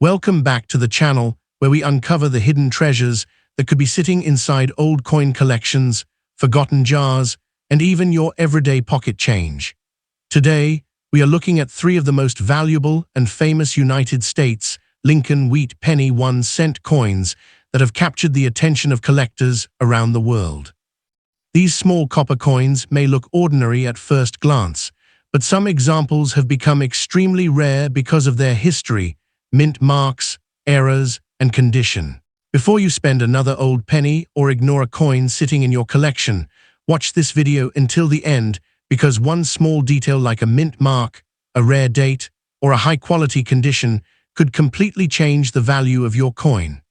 Welcome back to the channel where we uncover the hidden treasures that could be sitting inside old coin collections, forgotten jars, and even your everyday pocket change. Today, we are looking at three of the most valuable and famous United States Lincoln Wheat Penny 1-cent coins that have captured the attention of collectors around the world. These small copper coins may look ordinary at first glance, but some examples have become extremely rare because of their history, mint marks, eras, and condition. Before you spend another old penny or ignore a coin sitting in your collection, watch this video until the end because one small detail like a mint mark, a rare date, or a high-quality condition could completely change the value of your coin.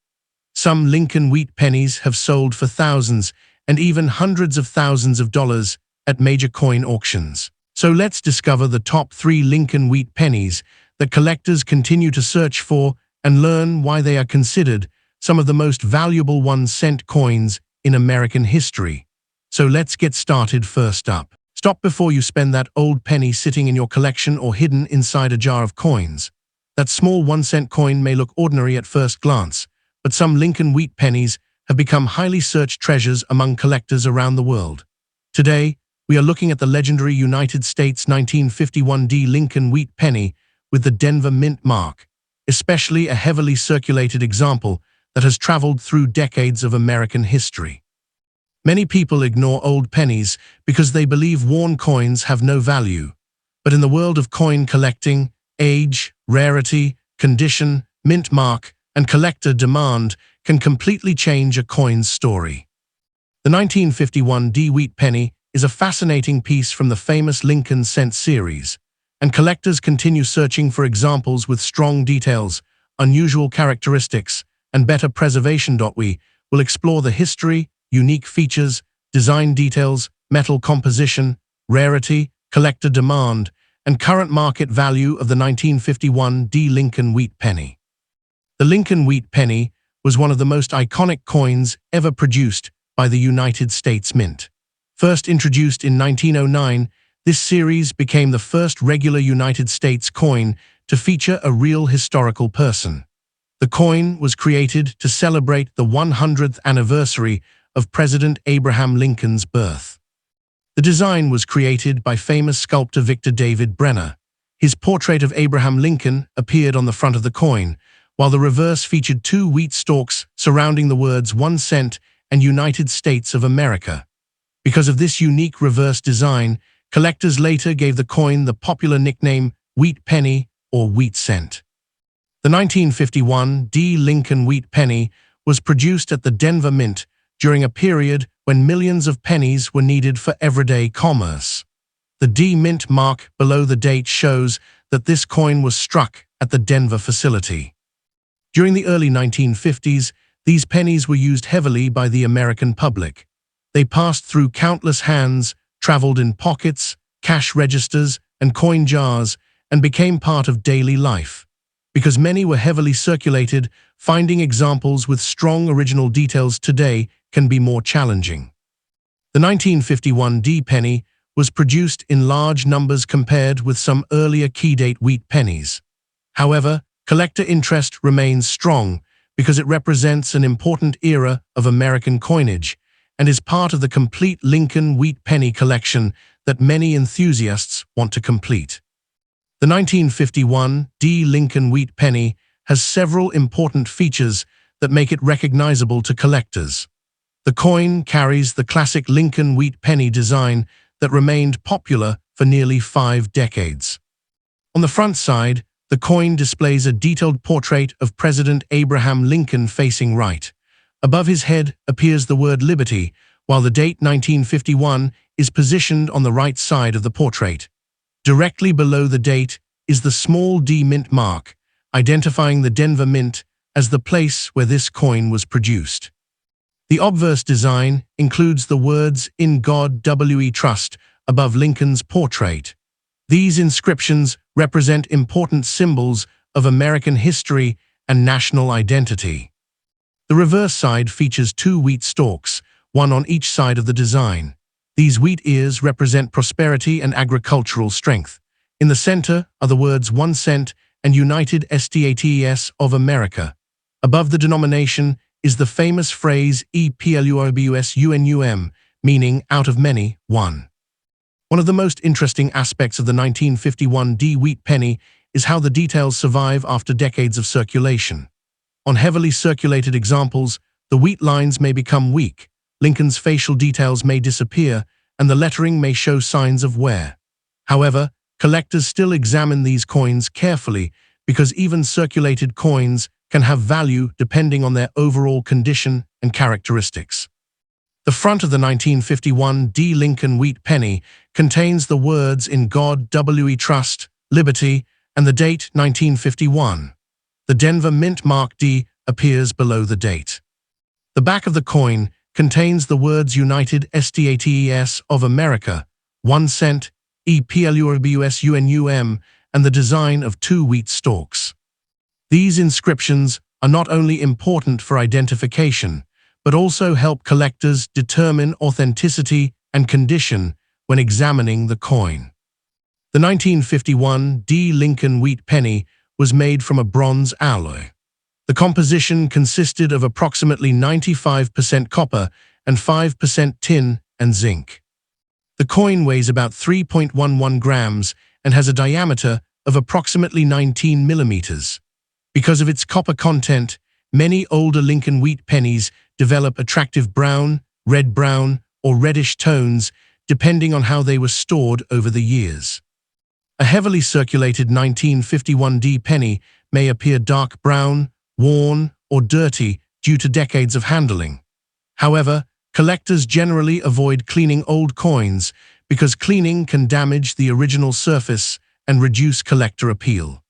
Some Lincoln Wheat Pennies have sold for thousands and even hundreds of thousands of dollars at major coin auctions. So let's discover the top 3 Lincoln Wheat Pennies that collectors continue to search for and learn why they are considered some of the most valuable 1-cent coins in American history. So let's get started. First up. Stop before you spend that old penny sitting in your collection or hidden inside a jar of coins. That small 1-cent coin may look ordinary at first glance, but some Lincoln Wheat Pennies have become highly searched treasures among collectors around the world. Today, we are looking at the legendary United States 1951 Lincoln Wheat Penny with the Denver Mint mark, especially a heavily circulated example that has traveled through decades of American history. Many people ignore old pennies because they believe worn coins have no value. But in the world of coin collecting, age, rarity, condition, mint mark, and collector demand can completely change a coin's story. The 1951 Wheat Penny is a fascinating piece from the famous Lincoln Cent series, and collectors continue searching for examples with strong details, unusual characteristics, and better preservation. We will explore the history, unique features, design details, metal composition, rarity, collector demand, and current market value of the 1951 Lincoln Wheat Penny. The Lincoln Wheat Penny was one of the most iconic coins ever produced by the United States Mint. First introduced in 1909, this series became the first regular United States coin to feature a real historical person. The coin was created to celebrate the 100th anniversary of President Abraham Lincoln's birth. The design was created by famous sculptor Victor David Brenner. His portrait of Abraham Lincoln appeared on the front of the coin, while the reverse featured 2 wheat stalks surrounding the words 1 cent and United States of America. Because of this unique reverse design, collectors later gave the coin the popular nickname Wheat Penny or Wheat Cent. The 1951 Lincoln Wheat Penny was produced at the Denver Mint during a period when millions of pennies were needed for everyday commerce. The D Mint mark below the date shows that this coin was struck at the Denver facility. During the early 1950s, these pennies were used heavily by the American public. They passed through countless hands, traveled in pockets, cash registers, and coin jars, and became part of daily life. Because many were heavily circulated, finding examples with strong original details today can be more challenging. The 1951 penny was produced in large numbers compared with some earlier key-date wheat pennies. However, collector interest remains strong because it represents an important era of American coinage and is part of the complete Lincoln Wheat Penny collection that many enthusiasts want to complete. The 1951 Lincoln Wheat Penny has several important features that make it recognizable to collectors. The coin carries the classic Lincoln Wheat Penny design that remained popular for nearly 5 decades. On the front side, the coin displays a detailed portrait of President Abraham Lincoln facing right. Above his head appears the word Liberty, while the date 1951 is positioned on the right side of the portrait. Directly below the date is the small D Mint mark, identifying the Denver Mint as the place where this coin was produced. The obverse design includes the words "In God We Trust" above Lincoln's portrait. These inscriptions represent important symbols of American history and national identity. The reverse side features 2 wheat stalks, one on each side of the design. These wheat ears represent prosperity and agricultural strength. In the center are the words 1 cent and United States of America. Above the denomination is the famous phrase EPLUOBUSUNUM, meaning out of many, one. One of the most interesting aspects of the 1951 Wheat penny is how the details survive after decades of circulation. On heavily circulated examples, the wheat lines may become weak, Lincoln's facial details may disappear, and the lettering may show signs of wear. However, collectors still examine these coins carefully because even circulated coins can have value depending on their overall condition and characteristics. The front of the 1951 Lincoln Wheat penny contains the words "In God We Trust, Liberty," and the date 1951. The Denver Mint Mark D appears below the date. The back of the coin contains the words United States of America, 1 cent, EPLUOBUSUNUM, and the design of 2 wheat stalks. These inscriptions are not only important for identification, but also help collectors determine authenticity and condition when examining the coin. The 1951 Lincoln Wheat penny was made from a bronze alloy. The composition consisted of approximately 95% copper and 5% tin and zinc. The coin weighs about 3.11 grams and has a diameter of approximately 19 millimeters. Because of its copper content, many older Lincoln Wheat pennies develop attractive brown, red-brown, or reddish tones depending on how they were stored over the years. A heavily circulated 1951 penny may appear dark brown, worn, or dirty due to decades of handling. However, collectors generally avoid cleaning old coins because cleaning can damage the original surface and reduce collector appeal.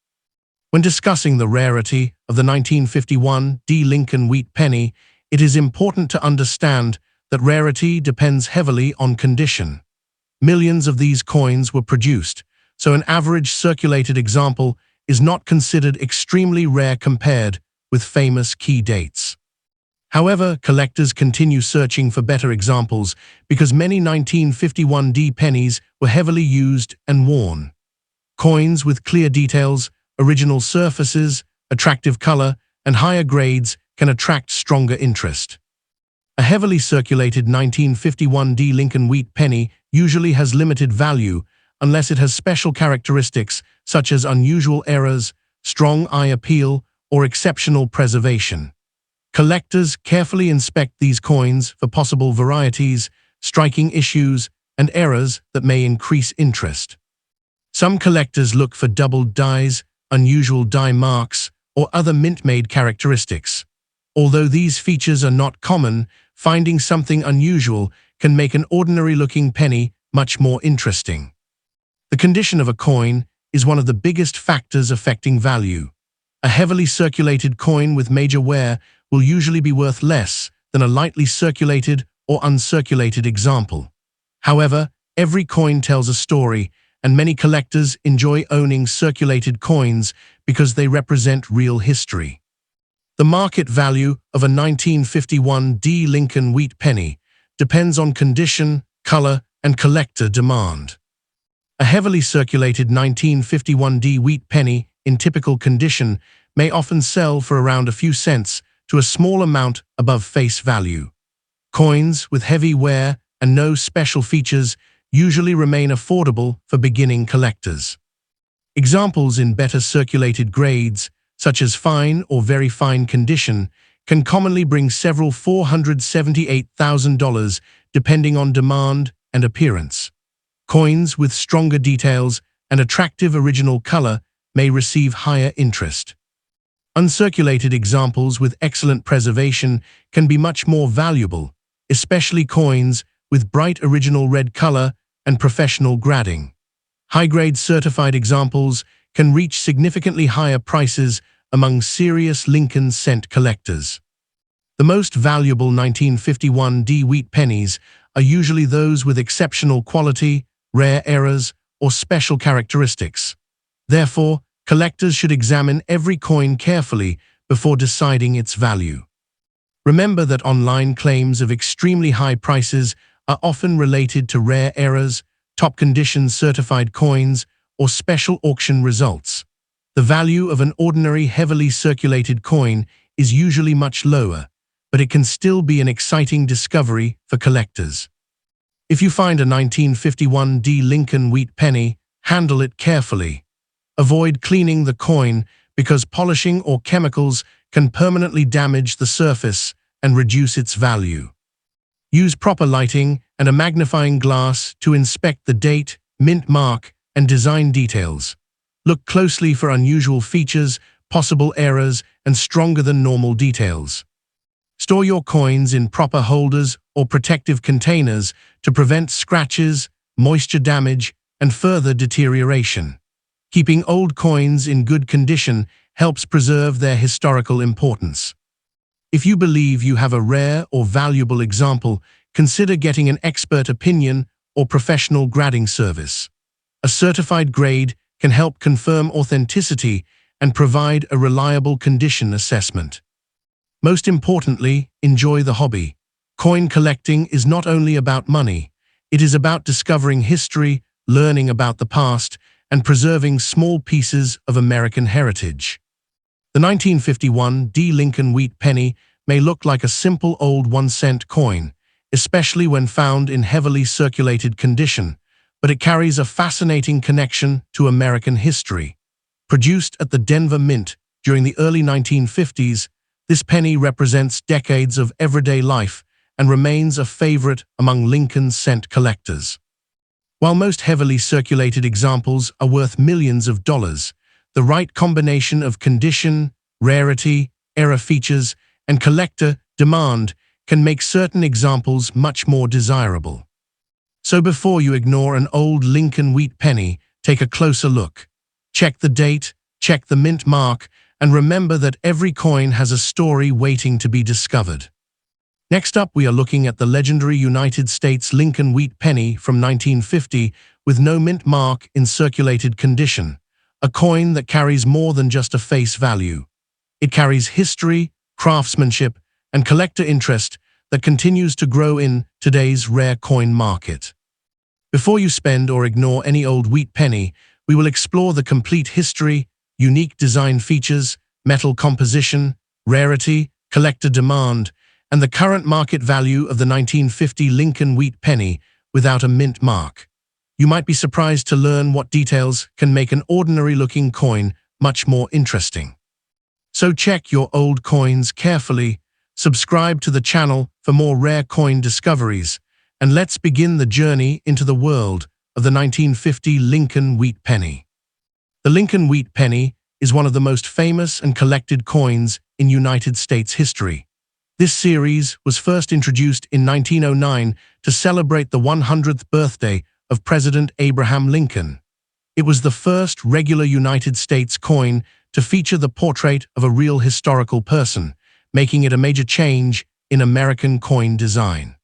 When discussing the rarity of the 1951 Lincoln Wheat penny, it is important to understand that rarity depends heavily on condition. Millions of these coins were produced, so an average circulated example is not considered extremely rare compared with famous key dates. However, collectors continue searching for better examples because many 1951 pennies were heavily used and worn. Coins with clear details, original surfaces, attractive color, and higher grades can attract stronger interest. A heavily circulated 1951 Lincoln Wheat penny usually has limited value unless it has special characteristics such as unusual errors, strong eye appeal, or exceptional preservation. Collectors carefully inspect these coins for possible varieties, striking issues, and errors that may increase interest. Some collectors look for doubled dies, unusual die marks, or other mint-made characteristics. Although these features are not common, finding something unusual can make an ordinary-looking penny much more interesting. The condition of a coin is one of the biggest factors affecting value. A heavily circulated coin with major wear will usually be worth less than a lightly circulated or uncirculated example. However, every coin tells a story, and many collectors enjoy owning circulated coins because they represent real history. The market value of a 1951 Lincoln Wheat penny depends on condition, color, and collector demand. A heavily circulated 1951 Wheat penny in typical condition may often sell for around a few cents to a small amount above face value. Coins with heavy wear and no special features usually remain affordable for beginning collectors. Examples in better circulated grades, such as fine or very fine condition, can commonly bring several $478,000 depending on demand and appearance. Coins with stronger details and attractive original color may receive higher interest. Uncirculated examples with excellent preservation can be much more valuable, especially coins with bright original red color and professional grading. High-grade certified examples can reach significantly higher prices among serious Lincoln cent collectors. The most valuable 1951 Wheat pennies are usually those with exceptional quality, rare errors, or special characteristics. Therefore, collectors should examine every coin carefully before deciding its value. Remember that online claims of extremely high prices are often related to rare errors, top condition certified coins, or special auction results. The value of an ordinary heavily circulated coin is usually much lower, but it can still be an exciting discovery for collectors. If you find a 1951 D Lincoln Wheat Penny, handle it carefully. Avoid cleaning the coin because polishing or chemicals can permanently damage the surface and reduce its value. Use proper lighting and a magnifying glass to inspect the date, mint mark, and design details. Look closely for unusual features, possible errors, and stronger than normal details. Store your coins in proper holders or protective containers to prevent scratches, moisture damage, and further deterioration. Keeping old coins in good condition helps preserve their historical importance. If you believe you have a rare or valuable example, consider getting an expert opinion or professional grading service. A certified grade can help confirm authenticity and provide a reliable condition assessment. Most importantly, enjoy the hobby. Coin collecting is not only about money, it is about discovering history, learning about the past, and preserving small pieces of American heritage. The 1951 D Lincoln Wheat Penny may look like a simple old 1-cent coin, especially when found in heavily circulated condition, but it carries a fascinating connection to American history. Produced at the Denver Mint during the early 1950s, this penny represents decades of everyday life and remains a favorite among Lincoln cent collectors. While most heavily circulated examples are worth millions of dollars, the right combination of condition, rarity, error features, and collector demand can make certain examples much more desirable. So before you ignore an old Lincoln Wheat Penny, take a closer look. Check the date, check the mint mark, and remember that every coin has a story waiting to be discovered. Next up, we are looking at the legendary United States Lincoln Wheat Penny from 1950 with no mint mark in circulated condition, a coin that carries more than just a face value. It carries history, craftsmanship, and collector interest that continues to grow in today's rare coin market. Before you spend or ignore any old wheat penny, we will explore the complete history, unique design features, metal composition, rarity, collector demand, and the current market value of the 1950 Lincoln Wheat Penny without a mint mark. You might be surprised to learn what details can make an ordinary-looking coin much more interesting. So check your old coins carefully, subscribe to the channel for more rare coin discoveries, and let's begin the journey into the world of the 1950 Lincoln Wheat Penny. The Lincoln Wheat Penny is one of the most famous and collected coins in United States history. This series was first introduced in 1909 to celebrate the 100th birthday of President Abraham Lincoln. It was the first regular United States coin to feature the portrait of a real historical person, making it a major change in American coin design.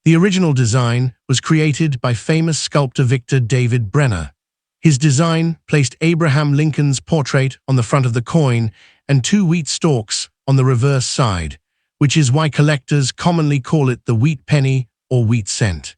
The original design was created by famous sculptor Victor David Brenner. His design placed Abraham Lincoln's portrait on the front of the coin and 2 wheat stalks on the reverse side, which is why collectors commonly call it the wheat penny or wheat cent.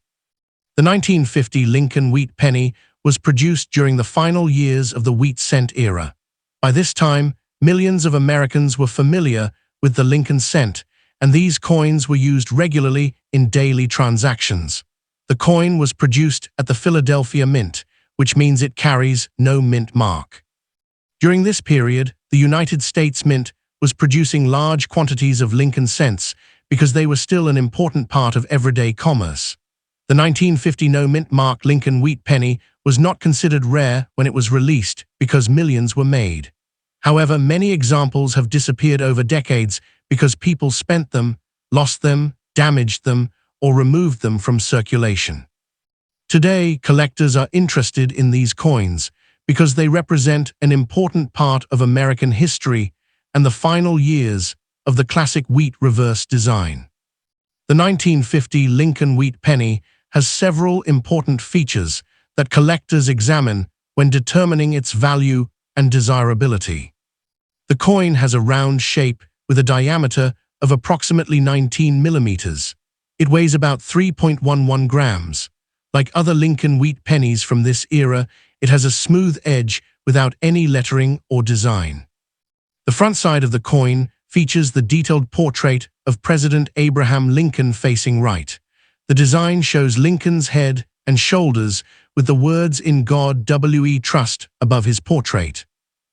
The 1950 Lincoln Wheat Penny was produced during the final years of the wheat cent era. By this time, millions of Americans were familiar with the Lincoln cent, and these coins were used regularly in daily transactions. The coin was produced at the Philadelphia Mint, which means it carries no mint mark. During this period, the United States Mint was producing large quantities of Lincoln cents because they were still an important part of everyday commerce. The 1950 no mint mark Lincoln Wheat Penny was not considered rare when it was released because millions were made. However, many examples have disappeared over decades because people spent them, lost them, damaged them, or removed them from circulation. Today, collectors are interested in these coins because they represent an important part of American history and the final years of the classic wheat reverse design. The 1950 Lincoln Wheat Penny has several important features that collectors examine when determining its value and desirability. The coin has a round shape with a diameter of approximately 19 millimeters. It weighs about 3.11 grams. Like other Lincoln Wheat Pennies from this era, it has a smooth edge without any lettering or design. The front side of the coin features the detailed portrait of President Abraham Lincoln facing right. The design shows Lincoln's head and shoulders with the words "In God We Trust" above his portrait.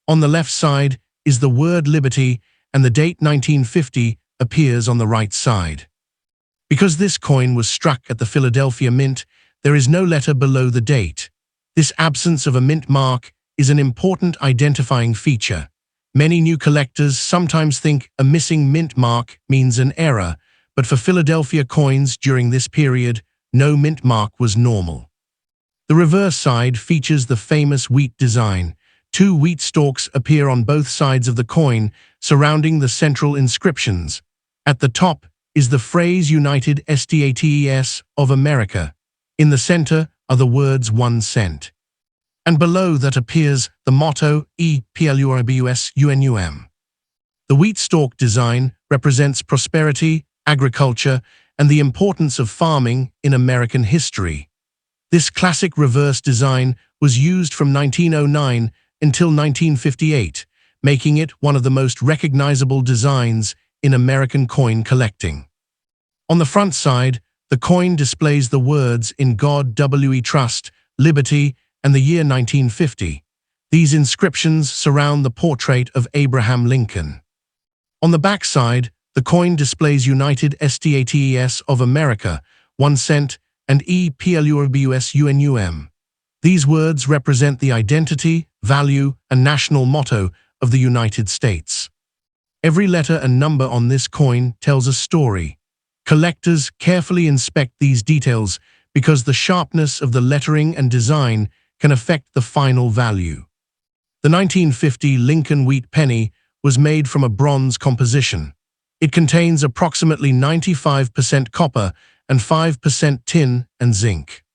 On the left side is the word liberty, and the date 1950 appears on the right side. Because this coin was struck at the Philadelphia Mint, there is no letter below the date. This absence of a mint mark is an important identifying feature. Many new collectors sometimes think a missing mint mark means an error, but for Philadelphia coins during this period, no mint mark was normal. The reverse side features the famous wheat design. Two wheat stalks appear on both sides of the coin, surrounding the central inscriptions. At the top is the phrase United States of America. In the center are the words 1 cent. And below that appears the motto EPLURBUSUNUM. The wheat stalk design represents prosperity, agriculture, and the importance of farming in American history. This classic reverse design was used from 1909 until 1958, making it one of the most recognizable designs in American coin collecting. On the front side, the coin displays the words "In God We Trust," "Liberty," and the year 1950. These inscriptions surround the portrait of Abraham Lincoln. On the back side, the coin displays United States of America, 1 cent, and EPLURBUSUNUM. These words represent the identity, value, and national motto of the United States. Every letter and number on this coin tells a story. Collectors carefully inspect these details because the sharpness of the lettering and design can affect the final value. The 1950 Lincoln Wheat Penny was made from a bronze composition. It contains approximately 95% copper and 5% tin and zinc.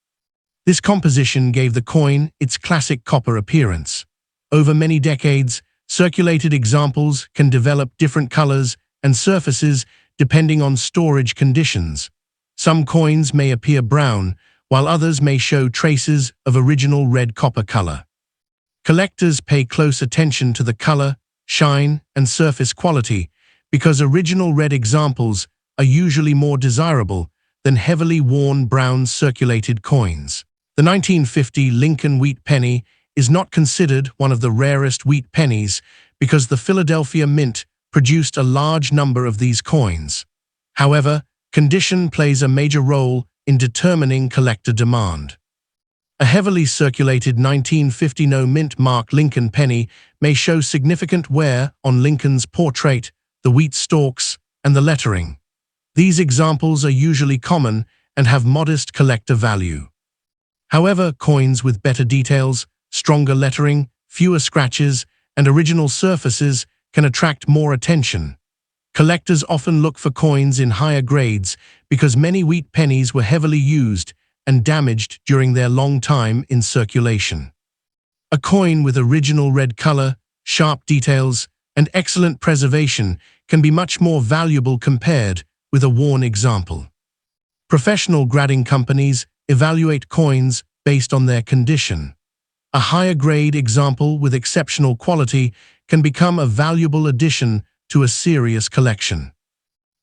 This composition gave the coin its classic copper appearance. Over many decades, circulated examples can develop different colors and surfaces depending on storage conditions. Some coins may appear brown, while others may show traces of original red copper color. Collectors pay close attention to the color, shine, and surface quality because original red examples are usually more desirable than heavily worn brown circulated coins. The 1950 Lincoln Wheat Penny is not considered one of the rarest wheat pennies because the Philadelphia Mint produced a large number of these coins. However, condition plays a major role in determining collector demand. A heavily circulated 1950 no mint mark Lincoln penny may show significant wear on Lincoln's portrait, the wheat stalks, and the lettering. These examples are usually common and have modest collector value. However, coins with better details, stronger lettering, fewer scratches, and original surfaces can attract more attention. Collectors often look for coins in higher grades because many wheat pennies were heavily used and damaged during their long time in circulation. A coin with original red color, sharp details, and excellent preservation can be much more valuable compared with a worn example. Professional grading companies evaluate coins based on their condition. A higher grade example with exceptional quality can become a valuable addition to a serious collection.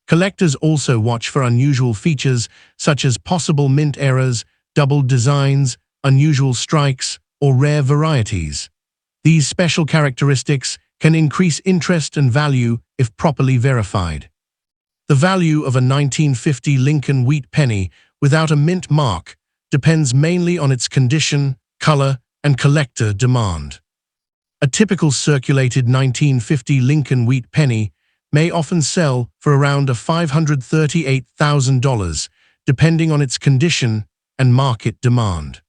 Collectors also watch for unusual features such as possible mint errors, doubled designs, unusual strikes, or rare varieties. These special characteristics can increase interest and value if properly verified. The value of a 1950 Lincoln Wheat Penny without a mint mark depends mainly on its condition, color, and collector demand. A typical circulated 1950 Lincoln Wheat Penny may often sell for around $538,000, depending on its condition and market demand.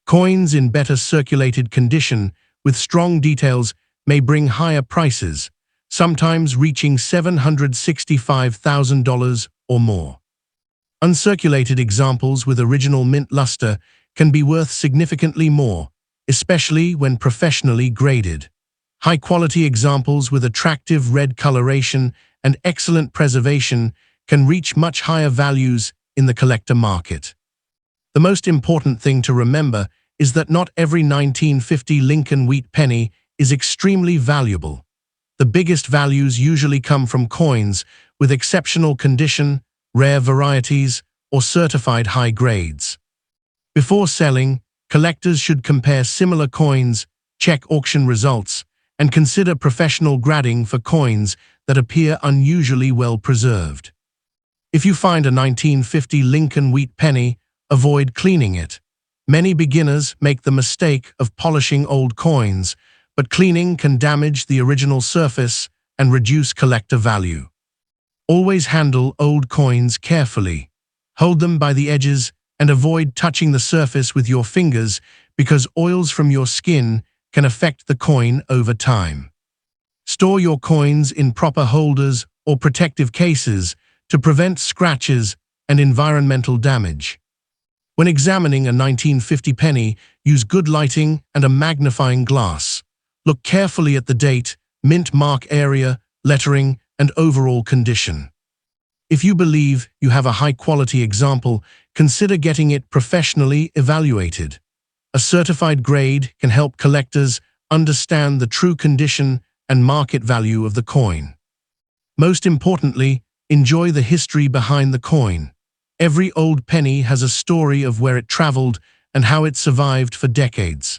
Coins in better circulated condition with strong details may bring higher prices, sometimes reaching $765,000 or more. Uncirculated examples with original mint luster can be worth significantly more, especially when professionally graded. High-quality examples with attractive red coloration and excellent preservation can reach much higher values in the collector market. The most important thing to remember is that not every 1950 Lincoln wheat penny is extremely valuable. The biggest values usually come from coins with exceptional condition, rare varieties, or certified high grades. Before selling, collectors should compare similar coins, check auction results, and consider professional grading for coins that appear unusually well preserved. If you find a 1950 Lincoln wheat penny, avoid cleaning it. Many beginners make the mistake of polishing old coins, but cleaning can damage the original surface and reduce collector value. Always handle old coins carefully. Hold them by the edges and avoid touching the surface with your fingers because oils from your skin can affect the coin over time. Store your coins in proper holders or protective cases to prevent scratches and environmental damage. When examining a 1950 penny, use good lighting and a magnifying glass. Look carefully at the date, mint mark area, lettering, and overall condition. If you believe you have a high-quality example, consider getting it professionally evaluated. A certified grade can help collectors understand the true condition and market value of the coin. Most importantly, enjoy the history behind the coin. Every old penny has a story of where it traveled and how it survived for decades.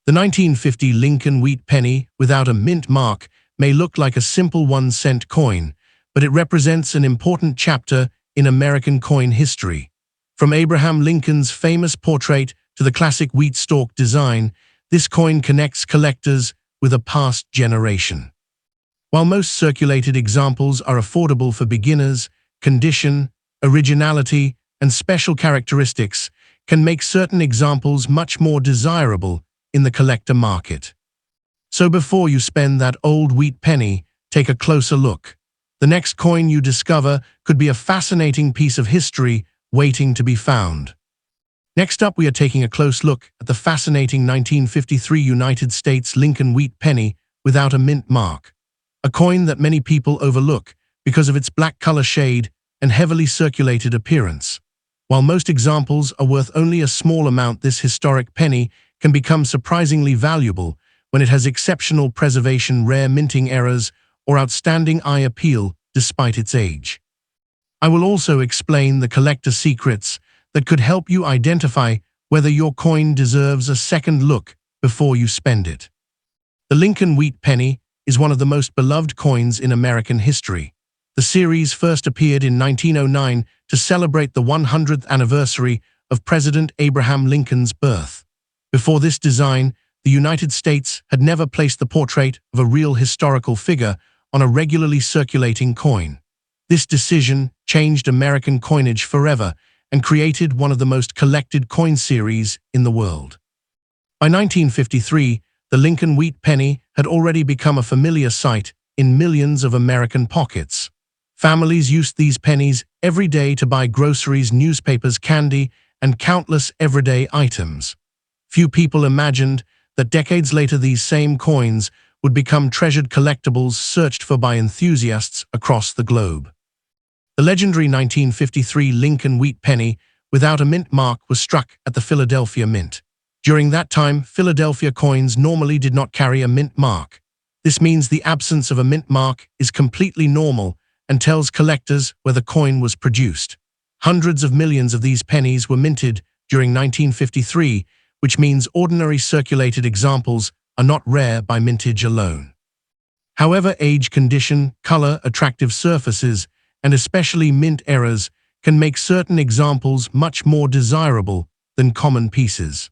The 1950 Lincoln wheat penny without a mint mark may look like a simple 1-cent coin, but it represents an important chapter in American coin history. From Abraham Lincoln's famous portrait to the classic wheat stalk design, this coin connects collectors with a past generation. While most circulated examples are affordable for beginners, condition, originality, and special characteristics can make certain examples much more desirable in the collector market. So before you spend that old wheat penny, take a closer look. The next coin you discover could be a fascinating piece of history waiting to be found. Next up, we are taking a close look at the fascinating 1953 United States Lincoln wheat penny without a mint mark. A coin that many people overlook because of its black color shade and heavily circulated appearance. While most examples are worth only a small amount, this historic penny can become surprisingly valuable when it has exceptional preservation, rare minting errors, or outstanding eye appeal despite its age. I will also explain the collector secrets that could help you identify whether your coin deserves a second look before you spend it. The Lincoln wheat penny is one of the most beloved coins in American history. The series first appeared in 1909 to celebrate the 100th anniversary of President Abraham Lincoln's birth. Before this design, the United States had never placed the portrait of a real historical figure on a regularly circulating coin. This decision changed American coinage forever and created one of the most collected coin series in the world. By 1953, the Lincoln wheat penny had already become a familiar sight in millions of American pockets. Families used these pennies every day to buy groceries, newspapers, candy, and countless everyday items. Few people imagined that decades later these same coins would become treasured collectibles searched for by enthusiasts across the globe. The legendary 1953 Lincoln wheat penny without a mint mark was struck at the Philadelphia Mint. During that time, Philadelphia coins normally did not carry a mint mark. This means the absence of a mint mark is completely normal and tells collectors where the coin was produced. Hundreds of millions of these pennies were minted during 1953, which means ordinary circulated examples are not rare by mintage alone. However, age, condition, color, attractive surfaces, and especially mint errors can make certain examples much more desirable than common pieces.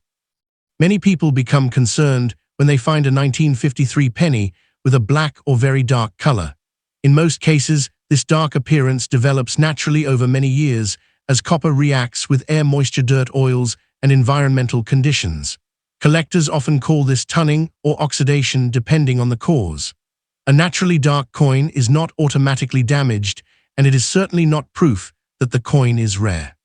Many people become concerned when they find a 1953 penny with a black or very dark color. In most cases, this dark appearance develops naturally over many years as copper reacts with air, moisture, dirt, oils, and environmental conditions. Collectors often call this tunning or oxidation depending on the cause. A naturally dark coin is not automatically damaged, and it is certainly not proof that the coin is rare.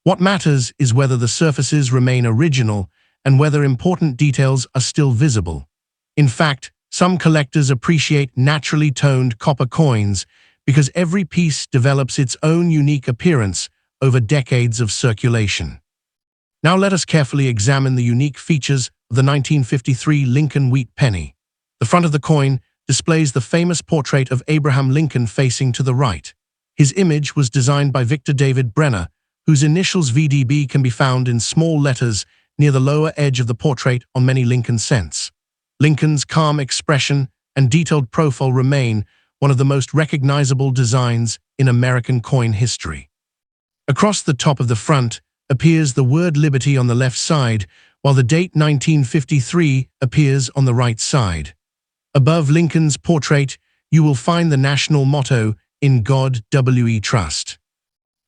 What matters is whether the surfaces remain original and whether important details are still visible. In fact, some collectors appreciate naturally toned copper coins because every piece develops its own unique appearance over decades of circulation. Now let us carefully examine the unique features of the 1953 Lincoln Wheat Penny. The front of the coin displays the famous portrait of Abraham Lincoln facing to the right. His image was designed by Victor David Brenner, whose initials VDB can be found in small letters near the lower edge of the portrait on many Lincoln cents. Lincoln's calm expression and detailed profile remain one of the most recognizable designs in American coin history. Across the top of the front appears the word Liberty on the left side, while the date 1953 appears on the right side. Above Lincoln's portrait, you will find the national motto, "In God We Trust."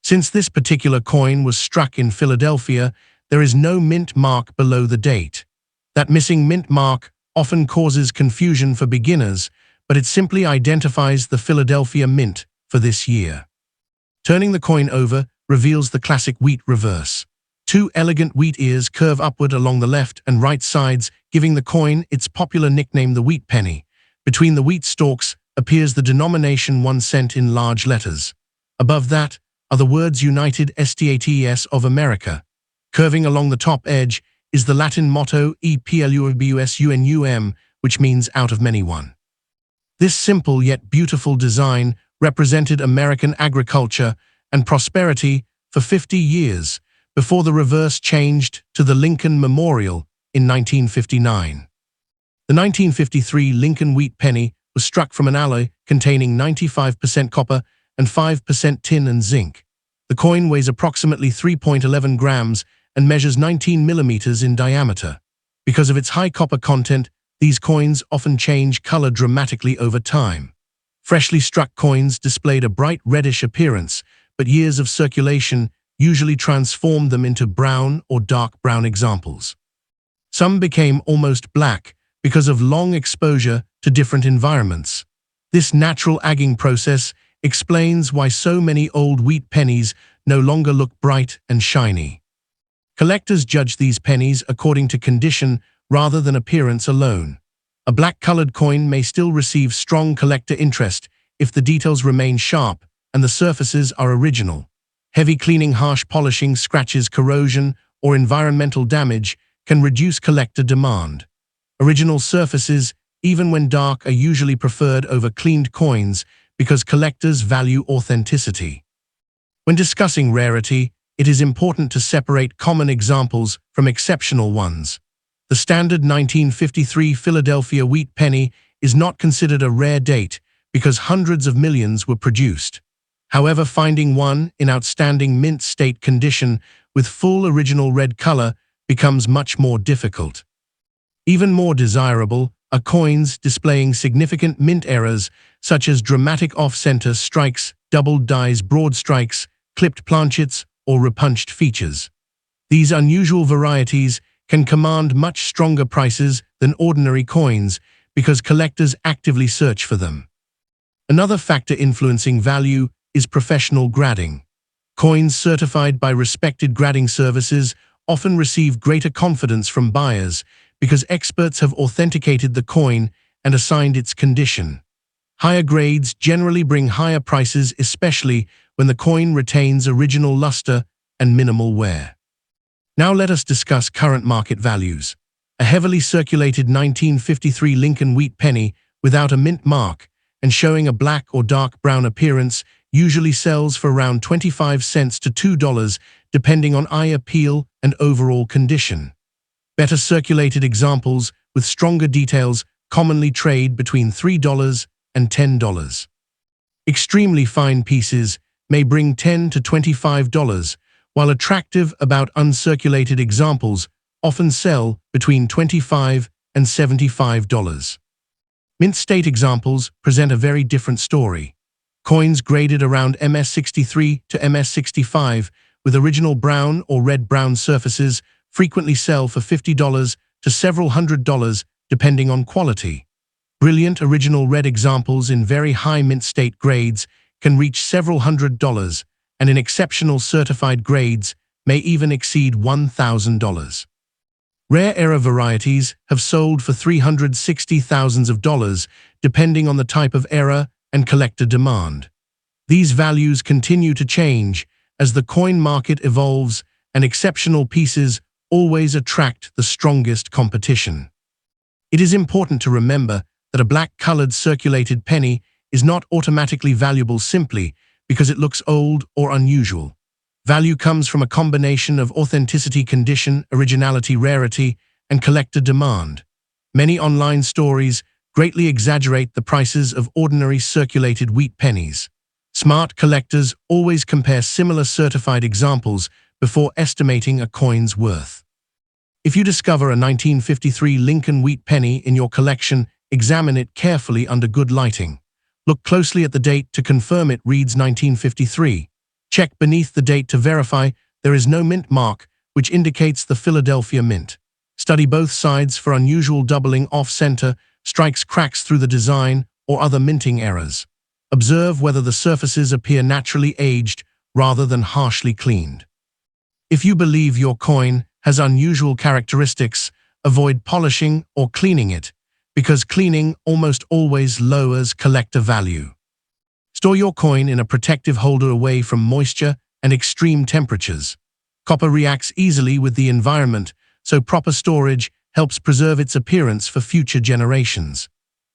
Since this particular coin was struck in Philadelphia, there is no mint mark below the date. That missing mint mark often causes confusion for beginners, but it simply identifies the Philadelphia Mint for this year. Turning the coin over reveals the classic wheat reverse. Two elegant wheat ears curve upward along the left and right sides, giving the coin its popular nickname, the Wheat Penny. Between the wheat stalks appears the denomination 1 cent in large letters. Above that are the words United States of America. Curving along the top edge is the Latin motto EPLUBUSUNUM, which means out of many one. This simple yet beautiful design represented American agriculture and prosperity for 50 years before the reverse changed to the Lincoln Memorial in 1959. The 1953 Lincoln Wheat Penny was struck from an alloy containing 95% copper and 5% tin and zinc. The coin weighs approximately 3.11 grams and measures 19 millimeters in diameter. Because of its high copper content, these coins often change color dramatically over time. Freshly struck coins displayed a bright reddish appearance, but years of circulation usually transformed them into brown or dark brown examples. Some became almost black because of long exposure to different environments. This natural aging process explains why so many old wheat pennies no longer look bright and shiny. Collectors judge these pennies according to condition rather than appearance alone. A black-colored coin may still receive strong collector interest if the details remain sharp and the surfaces are original. Heavy cleaning, harsh polishing, scratches, corrosion, or environmental damage can reduce collector demand. Original surfaces, even when dark, are usually preferred over cleaned coins because collectors value authenticity. When discussing rarity, it is important to separate common examples from exceptional ones. The standard 1953 Philadelphia Wheat Penny is not considered a rare date because hundreds of millions were produced. However, finding one in outstanding mint state condition with full original red color becomes much more difficult. Even more desirable are coins displaying significant mint errors such as dramatic off-center strikes, doubled dies, broad strikes, clipped planchets, or repunched features. These unusual varieties can command much stronger prices than ordinary coins because collectors actively search for them. Another factor influencing value is professional grading. Coins certified by respected grading services often receive greater confidence from buyers because experts have authenticated the coin and assigned its condition. Higher grades generally bring higher prices, especially when the coin retains original luster and minimal wear. Now let us discuss current market values. A heavily circulated 1953 Lincoln Wheat Penny without a mint mark and showing a black or dark brown appearance usually sells for around 25 cents to $2 depending on eye appeal and overall condition. Better circulated examples with stronger details commonly trade between $3 and $10. Extremely fine pieces may bring $10 to $25, while attractive about uncirculated examples often sell between $25 and $75. Mint state examples present a very different story. Coins graded around MS63 to MS65 with original brown or red-brown surfaces frequently sell for $50 to several $100s depending on quality. Brilliant original red examples in very high mint state grades can reach several $100s, and in exceptional certified grades may even exceed $1,000. Rare error varieties have sold for $360,000 depending on the type of error and collector demand. These values continue to change as the coin market evolves and exceptional pieces always attract the strongest competition. It is important to remember that a black-colored circulated penny is not automatically valuable simply because it looks old or unusual. Value comes from a combination of authenticity, condition, originality, rarity, and collector demand. Many online stories greatly exaggerate the prices of ordinary circulated wheat pennies. Smart collectors always compare similar certified examples before estimating a coin's worth. If you discover a 1953 Lincoln wheat penny in your collection, examine it carefully under good lighting. Look closely at the date to confirm it reads 1953. Check beneath the date to verify there is no mint mark, which indicates the Philadelphia Mint. Study both sides for unusual doubling off-center, strikes, cracks through the design, or other minting errors. Observe whether the surfaces appear naturally aged rather than harshly cleaned. If you believe your coin has unusual characteristics, avoid polishing or cleaning it, because cleaning almost always lowers collector value. Store your coin in a protective holder away from moisture and extreme temperatures. Copper reacts easily with the environment, so proper storage helps preserve its appearance for future generations.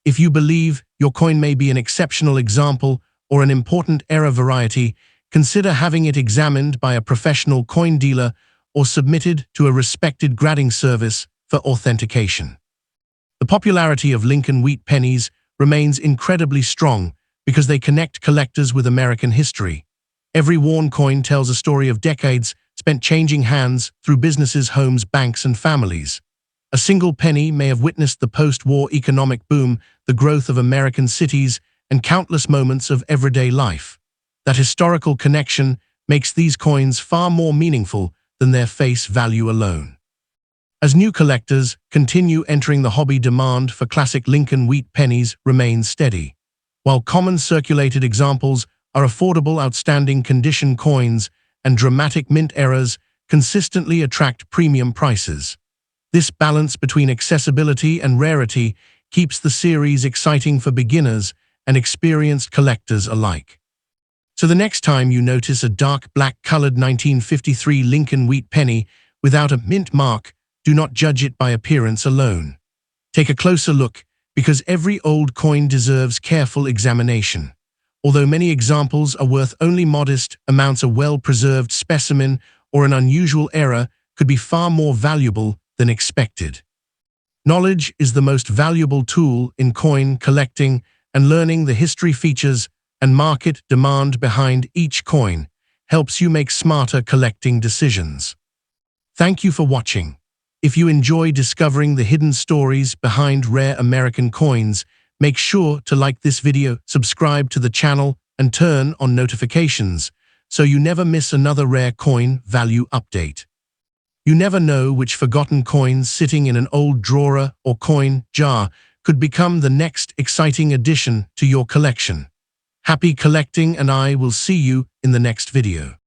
If you believe your coin may be an exceptional example or an important era variety, consider having it examined by a professional coin dealer or submitted to a respected grading service for authentication. The popularity of Lincoln wheat pennies remains incredibly strong because they connect collectors with American history. Every worn coin tells a story of decades spent changing hands through businesses, homes, banks, and families. A single penny may have witnessed the post-war economic boom, the growth of American cities, and countless moments of everyday life. That historical connection makes these coins far more meaningful than their face value alone. As new collectors continue entering the hobby, demand for classic Lincoln wheat pennies remains steady. While common circulated examples are affordable, outstanding condition coins and dramatic mint errors consistently attract premium prices. This balance between accessibility and rarity keeps the series exciting for beginners and experienced collectors alike. So the next time you notice a dark black-colored 1953 Lincoln wheat penny without a mint mark, do not judge it by appearance alone. Take a closer look, because every old coin deserves careful examination. Although many examples are worth only modest amounts, a well-preserved specimen or an unusual error could be far more valuable than expected. Knowledge is the most valuable tool in coin collecting, and learning the history, features, and market demand behind each coin helps you make smarter collecting decisions. Thank you for watching. If you enjoy discovering the hidden stories behind rare American coins, make sure to like this video, subscribe to the channel, and turn on notifications so you never miss another rare coin value update. You never know which forgotten coins sitting in an old drawer or coin jar could become the next exciting addition to your collection. Happy collecting, and I will see you in the next video.